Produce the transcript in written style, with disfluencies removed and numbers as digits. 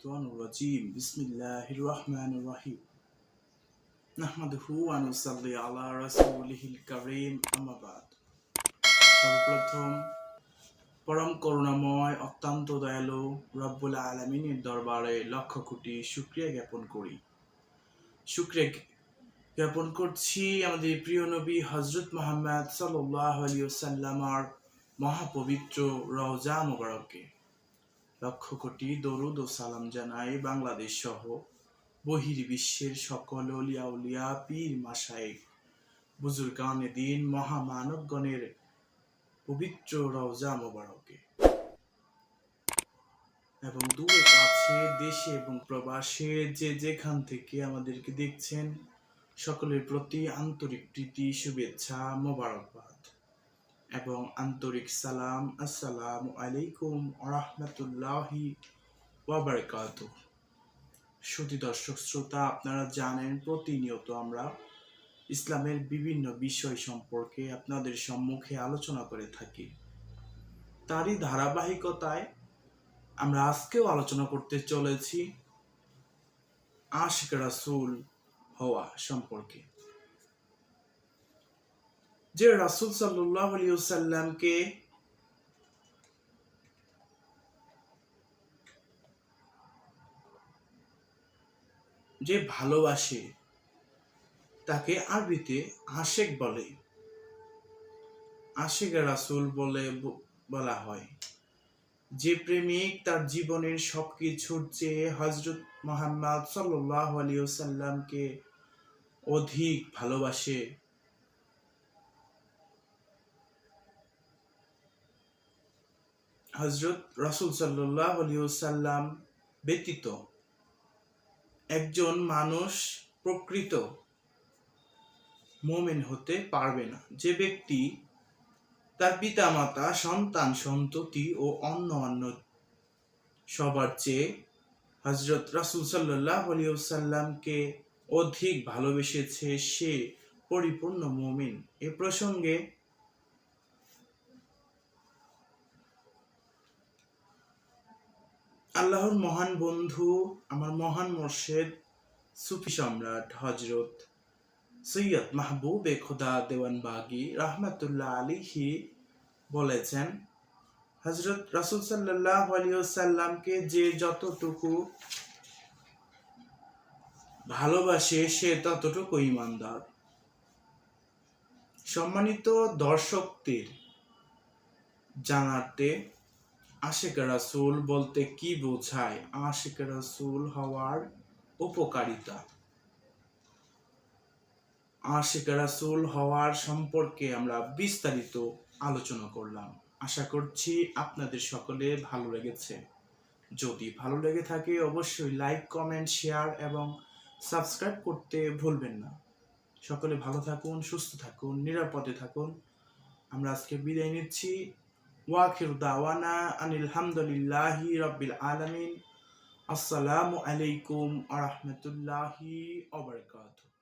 الشيطان الرجيم بسم الله الرحمن الرحيم نحمده ونصلي على رسوله الكريم أما بعد সর্বপ্রথম পরম করুণাময় অত্যন্ত দয়ালু রব্বুল আলামিনের দরবারে লক্ষ কোটি শুকরিয়া জ্ঞাপন করি। শুকরিয়া জ্ঞাপন করছি আমাদের প্রিয় নবী হযরত মুহাম্মদ সাল্লাল্লাহু আলাইহি ওয়াসাল্লামের মহাপবিত্র রওজা মুবারকে। লক্ষ কোটি দরুদ ও সালাম জানাই বাংলাদেশ সহ বহির্বিশ্বের সকল অলিয়া উলিয়া পীর মাশায়েখ বুজুর্গানে দ্বীন মহামানবগণের পবিত্র রওজা মুবারকে এবং দূরে কাছে দেশে এবং প্রবাসে যে যেখান থেকে আমাদেরকে দেখছেন সকলের প্রতি আন্তরিক প্রীতি শুভেচ্ছা মোবারকবাদ এবং আন্তরিক সালাম। আসসালামু আলাইকুম ওয়া রাহমাতুল্লাহি ওয়া বারাকাতুহু। সুধী দর্শক শ্রোতা, আপনারা জানেন প্রতিনিয়ত আমরা ইসলামের বিভিন্ন বিষয় সম্পর্কে আপনাদের সম্মুখে আলোচনা করে থাকি। তারই ধারাবাহিকতায় আমরা আজকেও আলোচনা করতে চলেছি আশিক রাসূল হওয়া সম্পর্কে। যে রাসূল সাল্লাল্লাহু আলাইহি ওয়াসাল্লামকে যে ভালোবাসে তাকে আরবিতে আশিক বলে, আশিক রাসূল বলা হয়। যে প্রেমিক তার জীবনের সবকিছুর চেয়ে হযরত মুহাম্মদ সাল্লাল্লাহু আলাইহি ওয়াসাল্লামকে অধিক ভালোবাসে, হযরত রাসূল সাল্লাল্লাহু আলাইহি ওয়াসাল্লাম ব্যতীত একজন মানুষ প্রকৃত মুমিন হতে পারবে না। যে ব্যক্তি তার পিতামাতা, সন্তান সন্ততি ও অন্য সবার চেয়ে হযরত রাসূল সাল্লাল্লাহু আলাইহি ওয়াসাল্লামকে অধিক ভালোবেসেছে, সে পরিপূর্ণ মুমিন। এ প্রসঙ্গে আল্লাহর মহান বন্ধু, আমার মহান মুর্শিদ সুফি সম্রাট হযরত সৈয়দ মাহবুবে খোদা দেওয়ানবাগী রাহমাতুল্লাহ আলাইহি বলেছেন, হযরত রাসূল সাল্লাল্লাহু আলাইহি ওয়াসাল্লামকে যে যতটুকু ভালোবাসে সে ততটুকু ঈমানদার। সম্মানিত দর্শকদের জানাতে আশিক রাসূল বলতে কি বোঝায়, আশিক রাসূল হওয়ার উপকারিতা, আশিক রাসূল হওয়ার সম্পর্কে আমরা বিস্তারিত আলোচনা করলাম। আশা করছি আপনাদের সকলে ভালো লেগেছে। যদি ভালো লেগে থাকে অবশ্যই লাইক, কমেন্ট, শেয়ার এবং সাবস্ক্রাইব করতে ভুলবেন না। সকলে ভালো থাকুন, সুস্থ থাকুন, নিরাপদে থাকুন। আমরা আজকে বিদায় নিচ্ছি। ওয়াখিরু দাওয়ানা আনিল হামদুলিল্লাহি রাব্বিল আলামিন। আসসালামু আলাইকুম ওয়া রাহমাতুল্লাহি ওয়া বারাকাতুহু।